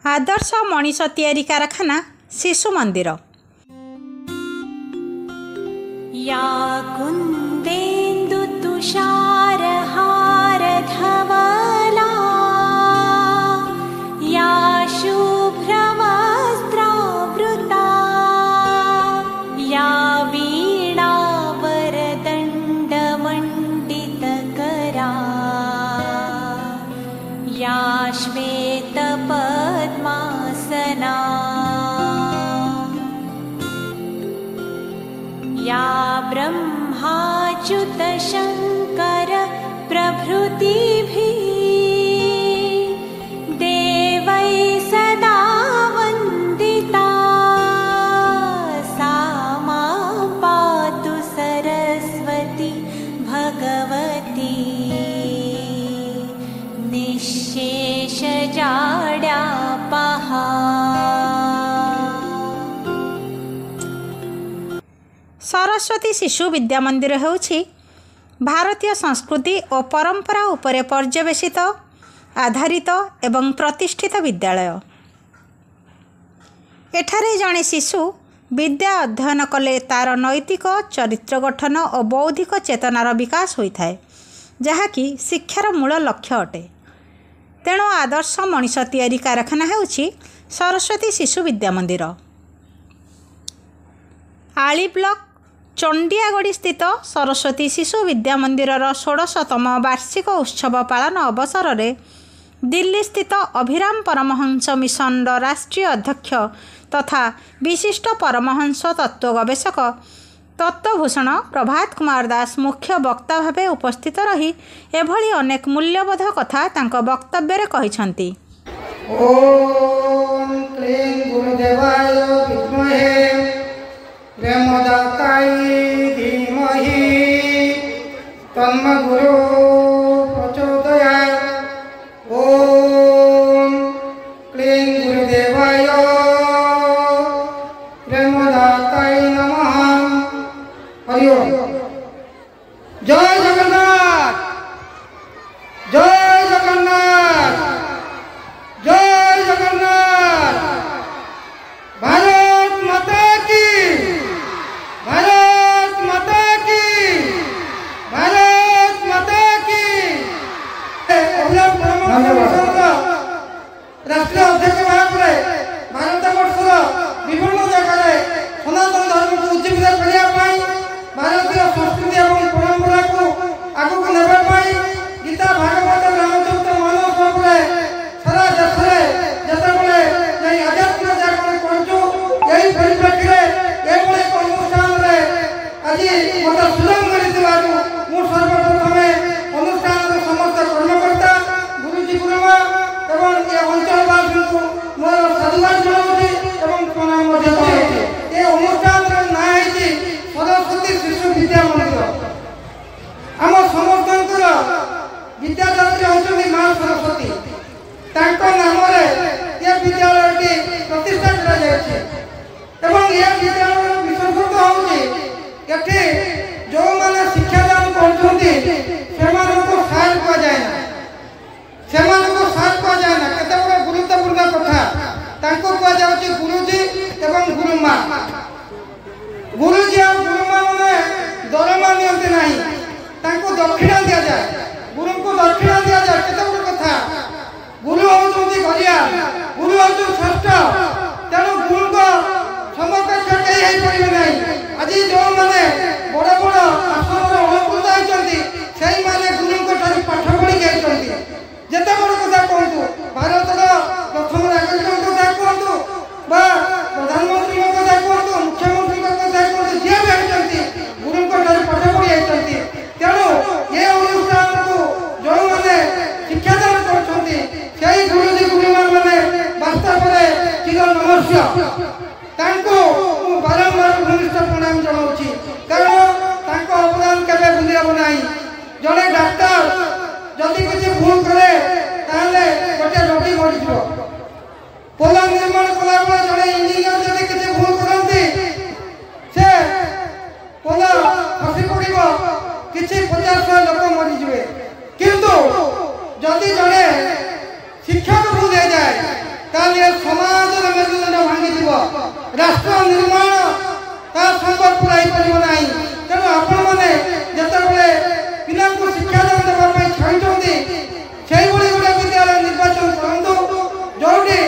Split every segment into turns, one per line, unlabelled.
आदर्श मनीष तैयारी कारखाना शिशु मंदिर।
या कुन्देन्दु तुषारहार धवला या शुभ्रवस्त्रावृता या वीणावरदण्डमण्डितकरा या श्वेतपद्मासना या ब्रह्माच्युत शङ्कर प्रभृतिभिः देवैः सदा वन्दिता सा मां पातु सरस्वती भगवती निःशेषजाड्यापहा।
सरस्वती शिशु विद्या मंदिर होउछि भारतीय संस्कृति और परंपरा उपरे पर्यवेसित आधारित एवं प्रतिष्ठित विद्यालय। एठारे जड़े शिशु विद्या अध्ययन कले तार नैतिक चरित्र गठन और बौद्धिक चेतनार विकास होता है, जहाँकि शिक्षार मूल लक्ष्य अटे। तेणु आदर्श मनीष तैयारी कारखाना होउछि सरस्वती शिशु विद्या मंदिर। आली ब्लॉक चंडियागढ़ी स्थित सरस्वती शिशु विद्या मंदिर 16तम वार्षिक उत्सव पालन अवसर में दिल्ली स्थित अभिराम परमहंस मिशन राष्ट्रीय अध्यक्ष तथा विशिष्ट परमहंस तत्व गवेषक तत्वभूषण प्रभात कुमार दास मुख्य वक्ता भावे उपस्थित रही एभली अनेक मूल्यबोध कथा तांको वक्तव्य कहिसंती।
ओम क्लीं गुरुदेवाय विद्महे प्रेमदाताय धीमहि तन्मगुरु प्रचोदयात्। ओम क्लीं गुरुदेवाय प्रेमदाताय नमः। हरि ओम। जय जगन्नाथ, जय जगन्नाथ, जय जगन्नाथ। भारत माता की, भारत माता की, भारत माता की। अभिराम परमहंस मिशन राष्ट्रीय अध्यक्ष भाव भारत वर्षर विभिन्न जगह सनातन धर्म को उज्जीवित करने भारतीय संस्कृति और परंपरा को आगक नापी गीता भागवत रामचरित मानस सारा देश में जितेबाला आध्यात्मिक जागरण करूँ यही परिप्रेक्षी में एक अनुष्ठान आज मत सुलभ मिलू सर्वप्रथम अनुष्ठान समस्त कर्मकर्ता गुरुजी गुरुमा एवं ये अंचलवासी को मोर साधुवाद जनाऊँगी और प्रणाम जनाऊँगी। ये अनुष्ठान ना है सरस्वती शिशु विद्या मंदिर। आम समस्त विद्यादात्री होती माँ सरस्वती नाम ये विद्यालय प्रतिष्ठा कर विद्यालय विशेषत्व होती जो मैंने शिक्षादान कर केते बड़ गुरुत्वपूर्ण कथा कहुच्छे गुरुजी एवं गुरुमा। गुरुजी और गुरुमा मैंने दरमा नियंती ना दक्षिणा दि जाए, गुरु को दक्षिणा दि जाए केते बड़ कथा। गुरु होती गरिया, गुरु होती श्रेष्ठ। तेणु गुरु को समकक्ष कहीं पारे ना। आज जो मैंने बड़ बड़ आसन अलंकृत होती से गुरु पाठ पढ़ी जिते बड़ कथा कहतु भारत प्रथम नागरिक कथा कहतु प्रधानमंत्री कथा कहतु मुख्यमंत्री कथा कहतु जी भी होती गुरु पाठ पढ़ी जाती। तेणु ये अनुष्ठान को जो मैंने शिक्षादान कर गुरुजी गुरुमा मैंने वास्तव में चिर नमस्य बारंबार घनिष्ठ प्रणाम जनाऊँगी। कारण अवदान केवे भूल हम ना। जड़े डाक्तर जदि किसी भूल करे गोटे रोगी मरी पोल निर्माण कला जड़े इंजीनियर जदि किसी भूल करती से पोल खसी पड़ किसी 50 लोक मरीजे। किंतु जदि जड़े शिक्षक भूल हो जाए ताले समाज मेरुदंड भांगी राष्ट्र निर्माण ता संभव पूरा पार ना तेणु आपण मैंने जिते पिला शिक्षादान देवाई चाहते से गोटे विद्यालय निर्वाचन करूँ जोटी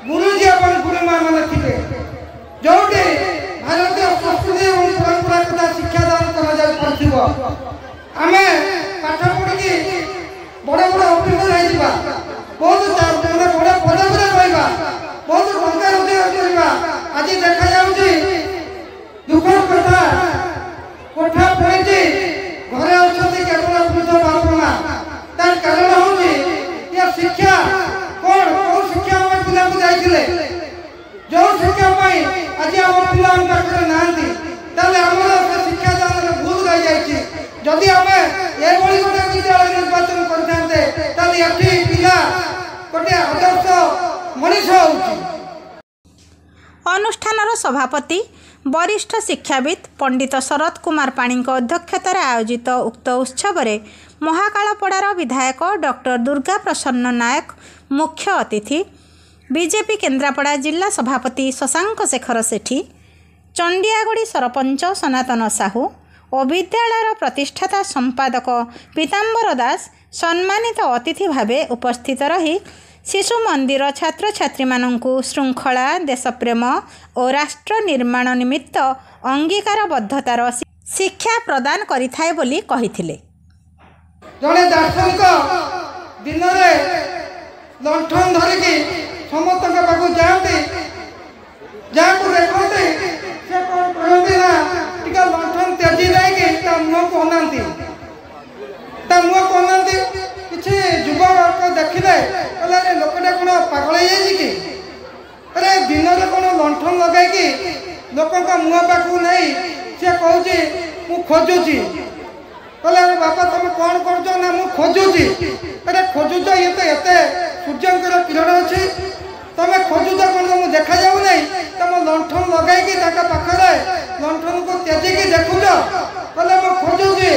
गुरुजी और गुरुमा मैंने थे जोटी भारतीय संस्कृति और परंपरा कथा शिक्षादान कर आम पाठ पढ़ी बड़े बड़े अफिसर हो बहुत बड़े पदवी रहा बहुत टंका रोजगार करवा आज देखा जाऊँगी दुखर कथा कोठा पड़ी घरे अच्छा केवल वृद्ध बाप माँ तार कारण हूँ शिक्षा कौन कौ शिक्षा आम पिला को जाइए जो शिक्षा आज आम पिला पाखे ना आमर शिक्षादान भूल रही जदि आम ये गोटे विद्यालय निर्वाचन करते पिला गोटे आदर्श मनीष हो।
अनुष्ठानर सभापति वरिष्ठ शिक्षाविद पंडित शरद कुमार पाणी अध्यक्षतार आयोजित उक्त उत्सव में महाकालपड़ार विधायक डॉक्टर दुर्गा प्रसन्न नायक मुख्य अतिथि, बीजेपी केन्द्रापड़ा जिला सभापति शशांक शेखर सेठी, चंडियागढ़ी सरपंच सनातन साहू और विद्यालयर प्रतिष्ठाता संपादक पीताम्बर दास सम्मानित अतिथि भावे उपस्थित रही शिशु मंदिर छात्र छात्री मानंकु श्रृंखला देशप्रेम और राष्ट्र निर्माण निमित्त अंगीकारबद्धतार शिक्षा प्रदान करिथाय बोली कहिथिले।
जड़े दार्शनिक दिन में लंठन धरिकी समस्त पाक जाती जहाँ को देखते से कौन कहते ना टिका लंठन तेजी जाएगी मुह को अनाती मुह को अनाती किसी युवक देखिले कहले लोकटा कौन पागल कि अरे दिन में कौन लंठन लगे लोक मुह पाक नहीं सी कहूँ मु खोजुची कहले अरे बापा तुम कौन कर ना मु खोजुची अरे खोजुच ये तो एते सूर्यंकर किरण अच्छी तुम खोजुच कौन मुझे देखा जाऊ नहीं तुम लंठन लगे पाखे लंठन को तेजिकी देखुच कहले मु खोजुची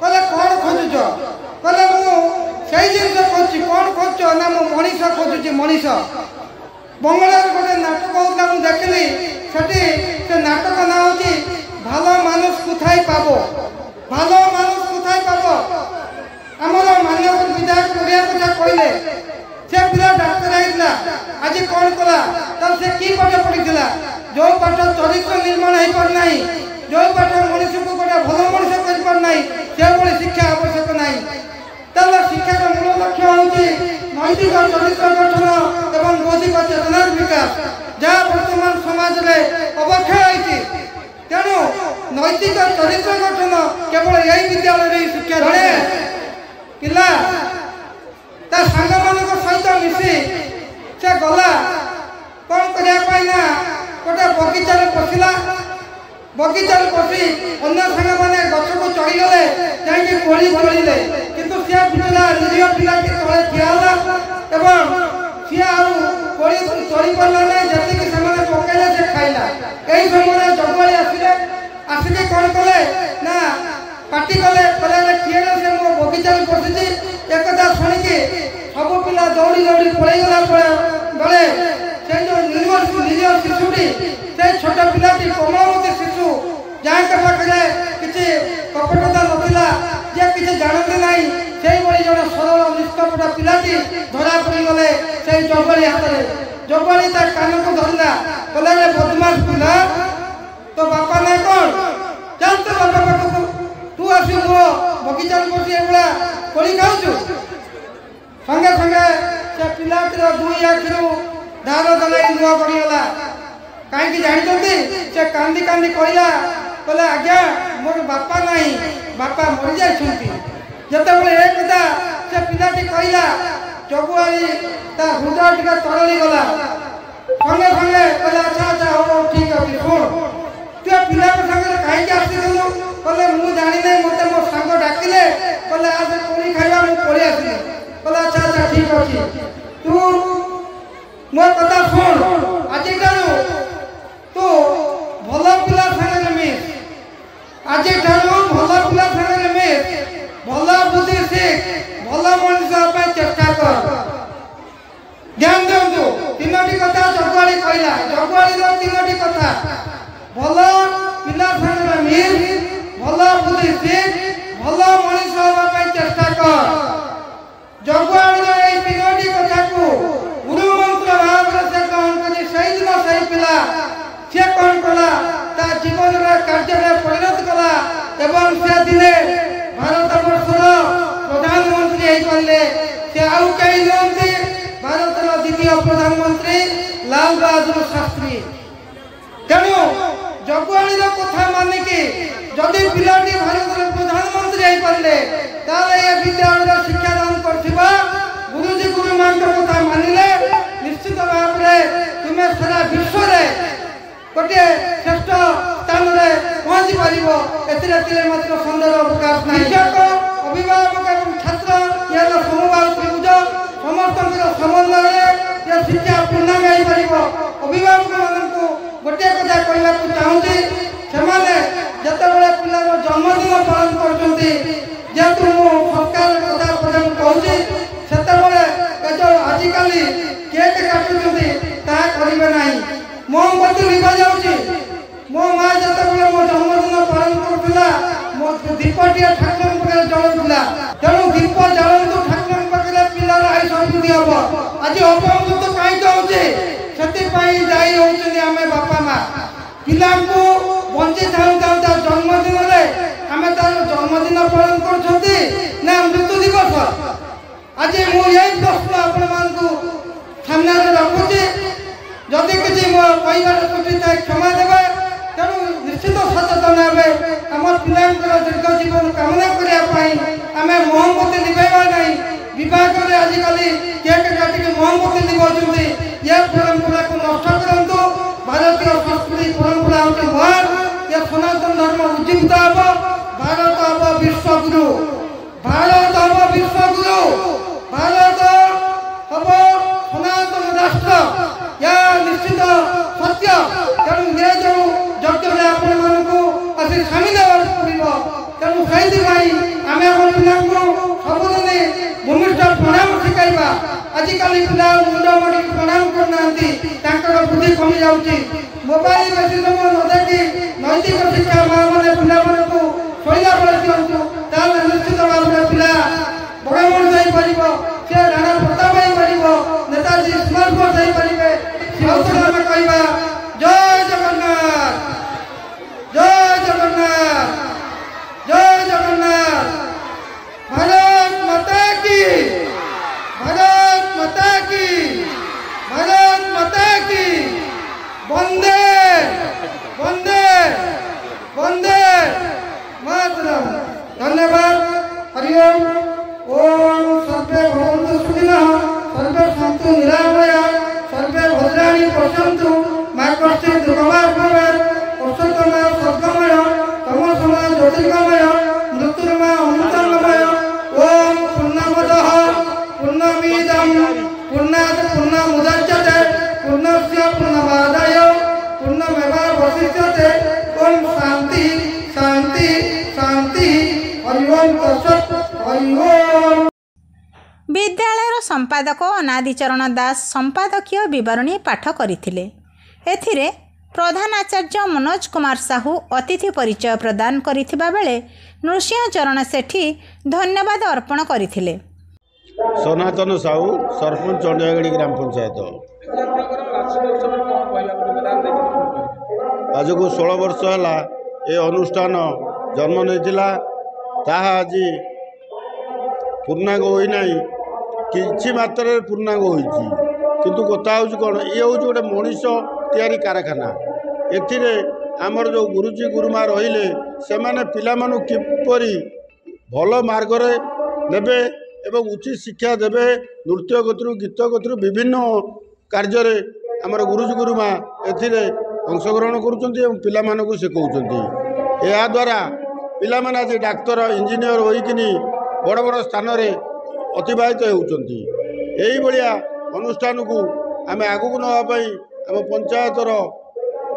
कहले कौन खोजुच कहले मुझे जिन खोजी कौन खोज ना मु मनीष खोजुची मनीष बंगलार गोटे नाटक होता मुझे देखली से नाटक ना हूँ भालो मानुष कुथाई पाब भालो मानुष कुथाई पाब आमर मानव विधायक बढ़िया कथा कहले से पिला डाक्तर आईला आज कौन कला तब से की पाठ पढ़ी जो पाठ चरित्र निर्माण हो पारना जो पाठ मनुष्य को गोटे भल मनुष्य कर पारना से शिक्षा आवश्यक ना तार शिक्षार मूल लक्ष्य हूँ नैतिक चरित्र गठन एवं बौद्धिक चेतनार विकास जहाँ वर्तमान समाज में अवक्षय होती तेणु नैतिक चरित्र गठन केवल यही विद्यालय शिक्षा जड़े पिला सांग मान सहित मिसी से गला कौन करने गोटे बगीचार पशिला बगीचार पशि अन्य सांग मैंने गछ को चढ़ीगले जाकि कोड़ी चढ़िले किंतु सी पिला निज पिला तले ठियाला एवं सी कोड़ी चढ़ी पारा ना जी पकड़े से खाइला यही समय जगुआड़ी आसिके कौन कले ना पार्टी कले कहले किए से मो बगीचार पशि एक शुणिकी सब पिला दौड़ी दौड़ी पलैगला बेले से जो निज शिशुटी से छोट पिलाटी कोमलवती शिशु जहाँ के पाखे किसी कपटता नाला जे किसी जानते ना से जड़े सरल निष्कपट पिलाटी धरा पड़गले से जगुआड़ी हाथ में जगुआड़ी कान को धरला कहले बदमाश पिला तो बापा ना कौन जानते बापा पाखक तू आसी मो बगीचा बसी एभा कोड़ी खाऊ संगे संगे से पिलाटीर दुई आखिर धार दलाई मुह पड़गला कहीं जानते से कांदी कांदी कहला कहले आज्ञा मोर बापा नहीं बापा मरी जाती जिते एक कथा से पिलाटी कहला जगुआड़ी हृदय टी तरली गला संगे संगे कहला अच्छा अच्छा हो ठीक अच्छे शुण तु पिला सागर कहीं आसलु कहले मुझे जानी ना मत मो सांग डाकिले कहले आज कोड़ी खाइबा मु पड़ी आसली कहले अच्छा अच्छा ठीक अच्छे तू मोर कथा शुण आज तू भल पिला सागर मिस आज भल पिला सागर मिस भल बुद्धि शिख भल मनुष्य चेष्टा कर ध्यान दे कहला जगुआड़ी तीनोटी कथा भल पिला सागर मिल भल बुद्धि सीख भल मनीष होगा चेष्टा कर जगुआड़ी तीनोटी कथा को गुरु मंत्र भाव से कौन कर सही दिन सही पिला सी कौन कला ता जीवन कार्य परिणत कला एवं से दिने भारत वर्षर प्रधानमंत्री होइले से आउ कई नहंती भारतर द्वितीय प्रधानमंत्री लाल बहादुर शास्त्री तेणु जगुआड़ी कथा मानिकी जदि पिलाटी भारतर प्रधानमंत्री होइले ताले ए विद्यालय शिक्षादान करथिबा गुरुजी गुरुमां कथा मानिले निश्चित भाव में तुम्हें सारा विश्व में गोटे श्रेष्ठ स्थान में पहुंची पार मात्र सन्देह अवकाश नहीं शिक्षक अभिभावक और छात्र ये समवाय त्रिभुज समस्त समन्वय शिक्षा पूर्णांग हो पार अभिभावक मानू गोटे कथा कहवाक चाहूँगी से जिते पिलार जन्मदिन पालन करेतु सरकार कथा प्रदान कहूँ से आजिकल केक काटुंट करेंगे ना मोमबत्ती लिखा जाऊँगी मो माँ जिते मो जन्मदिन पालन करूला मो दीपटी ठाकुर पाखे जलूला तेणु दीप जलतु ठाकुर पाखे पिलार आयुष अभिवृद्धि हम आज अपमृत कहीं होती दायी होती आम बापा माँ पिला बंची था जन्मदिन आम तार जन्मदिन पालन कर मृत्यु दिवस आज मुझे प्रश्न आपण सामने रखुची जदि किसी मो कहबार त्रुटि थाए क्षमा देवे तेणु निश्चित सचेतन हे आम पिला दीर्घ जीवन कामना करने आम मोमबत्ती लिभेबा नहीं विभाग में आजिकल केक काटिक मोमबत्ती लिभाऊँ ये परंपरा को नष्ट करूँ भारतीय संस्कृति परंपरा हूँ महान ये सनातन धर्म उज्जीवित हम भारत हम विश्वगुरु भारत हम विश्वगुरु भारत हम सनातन राष्ट्र या निश्चित सत्य तेणु ये जो यज्ञ आपण मानू आसी सामिल पड़ो तेणु से आम आम पिला सबुदिन भूमिष्ठ प्रणाम शिखाइबा आजिकल पिला मुंड मड़ी प्रणाम करना बुद्धि कमी जाऊँगी मोबाइल बेसी समय न देखी नैतिक शिक्षा माँ मैंने पिला शैला बेले दिंतु निश्चित भाव में पिला बड़ मଣିଷ हो सी राणा प्रताप हो नेताजी स्मार्ट बोर्ड हो कहवा जय जगन्नाथ जय जगन्नाथ जय जगन्नाथ भारत माता की भारत माता की भारत माता की वंदे वंदे वंदे मातरम धन्यवाद हरिओम ओम सर्वे भवन्तु सुखिनः सर्वे सन्तु निरामयाः सर्वे भद्राणि पश्यन्तु मा कश्चित् दुःखभाग् भवेत् पुरुषोत्तम सद्गमय तमसमय ज्योतिर्गमय मृत्युर्मा अमृतंगमय ओम पूर्णमदः पूर्णमिदं पूर्णात् पूर्णमुदच्यते पूर्णस्य पूर्णमादाय पूर्णमेवावशिष्यते ओम शांति शांति शांति हरि ओम तत्सत् हरि ओम।
विद्यालयर संपादक अनादिचरण दास संपादकीय विवरणी पाठ करथिले। एथिरे प्रधान आचार्य मनोज कुमार साहू अतिथि परिचय प्रदान करिथिबा बेले नृसिंह चरण सेठी धन्यवाद अर्पण करथिले।
सनातन साहू सरपंच चंडियागढ़ी ग्राम पंचायत आज को 16 वर्ष है ये अनुष्ठान जन्म नहीं आज पूर्णांग होना कि मात्र पूर्णांग होती कथा हूँ कौन ये हूँ गोटे मनीष तैयारी कारखाना एथिरे आमर जो गुरुजी गुरुमा रहिले से माने पिला मानु किपरि भल मार्ग नेबे एवं उचित शिक्षा देवे नृत्य गतिरु गीत गतिरु विभिन्न कार्य आमर गुरुजी गुरुमा एथिरे अंशग्रहण करुँच पिला मानकु शिखौଛନ୍ତି या द्वारा पिला माने आज डाक्तर इंजीनियर होइकिनी बड़ बड़ स्थान रे अतिबाहित होउଛନ୍ତି एही बलिया अनुष्ठान को आम आगु नापी आम पंचायतर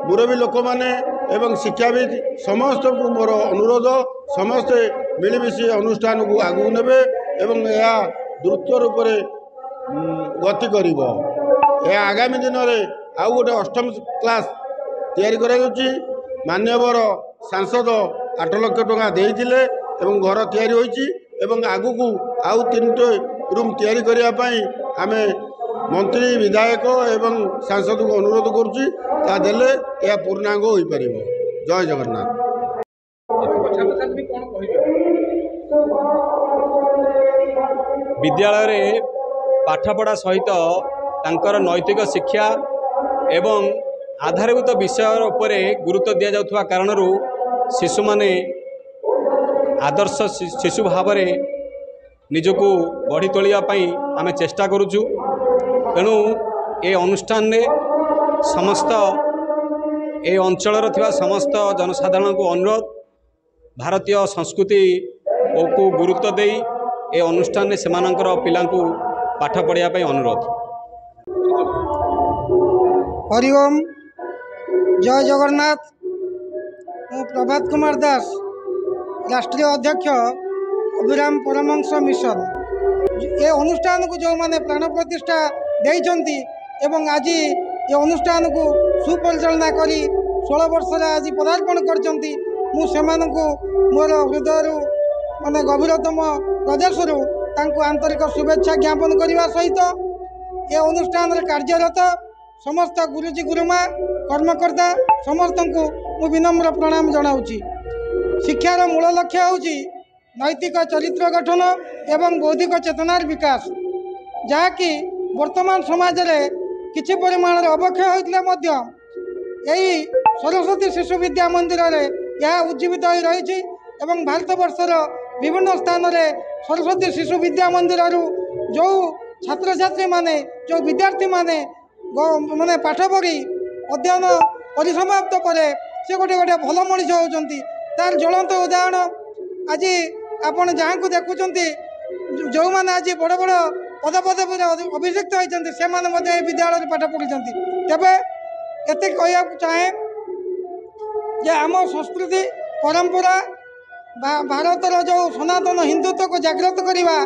मुरबी लोक मैंने एवं शिक्षाविद समस्त को मोर अनुरोध समस्ते मिलमिशि अनुष्ठान को आगु नेबे एवं यह द्रुत रूप से गति कर आगामी दिन में आउ गोटे 8म क्लास तैयारी कराଯାଉଛି। मान्यवर सांसद 8 लाख टका देइथिले एवं घर तैयारी होईची एवं आगु को आउ 3टे रूम तैयारी करिया पई आमे मंत्री विधायक एवं सांसद को अनुरोध करुची ता देले या पूर्णांग होई परिबो। जय जगन्नाथ।
विद्यालय रे पाठपढ़ा सहित तांकर नैतिक शिक्षा एवं आधारभूत विषय उपरे गुरुत्व दि जाउथवा कारणरू शिशु माने आदर्श शिशु भाव में निजको गढ़ी तोलिया आमे चेष्टा करुचु। तेणु ए अनुष्ठान ने समस्त ए अंचल थिबा समस्त जनसाधारण को अनुरोध भारतीय संस्कृति को गुरुत्व दे ए अनुष्ठान ने सेमानंकर पिलांकु पाठ पढ़िया अनुरोध।
हरि ओम, जय जगन्नाथ। मु प्रभात कुमार दास, राष्ट्रीय अध्यक्ष अभिराम परमहंस मिशन। ये अनुष्ठान को जो माने प्राण प्रतिष्ठा देइछंती एवं आज ये अनुष्ठान को सुपरिचालना करी 16 वर्ष आज पदार्पण करछंती। मु सेमानकु मोर हृदय माने गभीरतम प्रदेश आंतरिक शुभेच्छा ज्ञापन करने सहित ये अनुष्ठान कार्यरत समस्त गुरुजी गुरुमा कर्मकर्ता समस्त को मु विनम्र प्रणाम जनाऊँगी। शिक्षार मूल लक्ष्य होउची नैतिक चरित्र गठन एवं बौद्धिक चेतनार विकास, जहाँकि वर्तमान समाज रे किछि परिमाण अवक्षय होइतले मध्य एही सरस्वती शिशु विद्या मंदिर रे यह उज्जीवित हो रही एवं भारत वर्षर विभिन्न स्थान में सरस्वती शिशु विद्या मंदिर जो छात्र छात्री माने जो विद्यार्थी माने माने पाठ पढ़ी अध्ययन परिसमाप्त पर से गोटे गोटे भल मनीष होती तार ज्वलंत उदाहरण आज आपण जहाँ को देखुं जो मैंने आज बड़ बड़ पद पदवी अभिषिक्त होती से विद्यालय पाठ पढ़ी तेरे एत कह चाहे जे आम संस्कृति परंपरा भारतर जो सनातन हिंदुत्व को जागृत करवा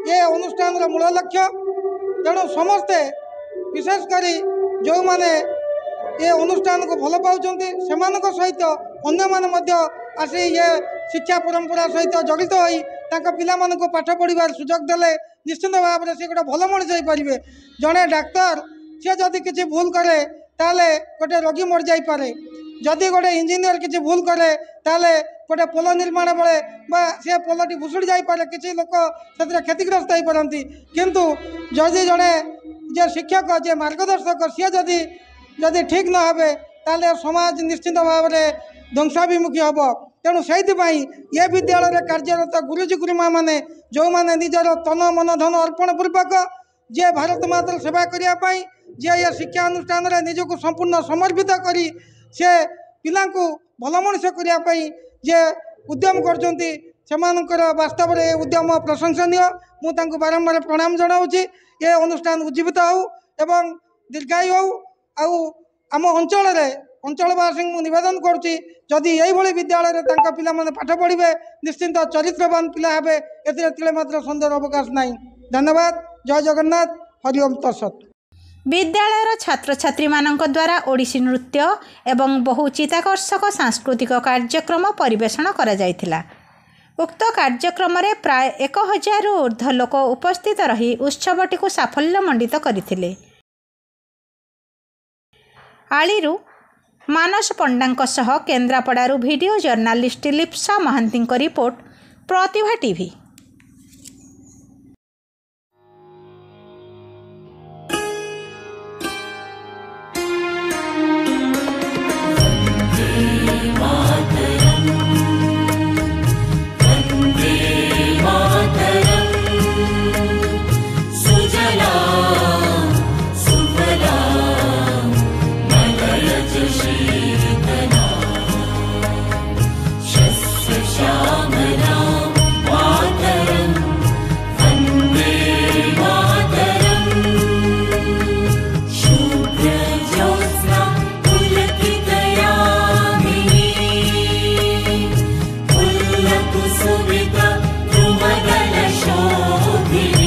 ये अनुष्ठान मूल लक्ष्य। तेणु समस्ते विशेषकर जो माने ये अनुष्ठान को भल पाँच से सहित अन्य आसी ये शिक्षा परंपरा सहित जड़ित हो पिला पाठ पढ़ार सुजोग देले निश्चित भाव में से गोटे भल मनीष हो पारे। जड़े डाक्तर सी जदि किसी भूल करे ताले गोटे रोगी मर जाई पारे, जदि गोटे इंजीनियर किसी भूल करे ताले गोटे पोल निर्माण बेले से पोलटी भुशुड़ी जापे किसी लोक से क्षतिग्रस्त हो पारती। किंतु जदि जड़े जे शिक्षक जे मार्गदर्शक सी जदि ठीक न हे ताले समाज निश्चित भाव में ध्वंसाभिमुखी हम। तेणु से ये विद्यालय कार्यरत गुरुजी गुरुमा मैंने जो मैंने निजर तन मन धन अर्पण पूर्वक जे भारत मातर सेवा करने जे ये शिक्षा अनुष्ठान निजक संपूर्ण समर्पित करी से पिलांकु भल मनीष करने जे उद्यम कर वास्तव में उद्यम प्रशंसनीय। मुझे बारंबार प्रणाम जनाऊँगी। ये अनुष्ठान उज्जीवित हो एवं दीर्घायु हो आम अंचलवासी निवेदन करुँची जदि यही विद्यालय पिला माने पाठ पढ़े निश्चिंत चरित्रवान पिला हे ए मात्र सुंदर अवकाश नहीं। धन्यवाद। जय जगन्नाथ। हरिओम तत्सत।
विद्यालयर छात्र छात्री मानक द्वारा ओडिसी नृत्य एवं बहु चित्ताकर्षक सांस्कृतिक कार्यक्रम परिवेषण करा जायथिला। उक्त कार्यक्रम रे प्राय 1000 ऊर्ध्व लोक उपस्थित रही उत्सवटी को साफल्यमंडित करथिले। आलीरू मानस पंडांक सह केन्द्रापड़ारू video journalist Lipsa Mahanty report, Pratibha TV.
सुविता तुम दल शोभिनी।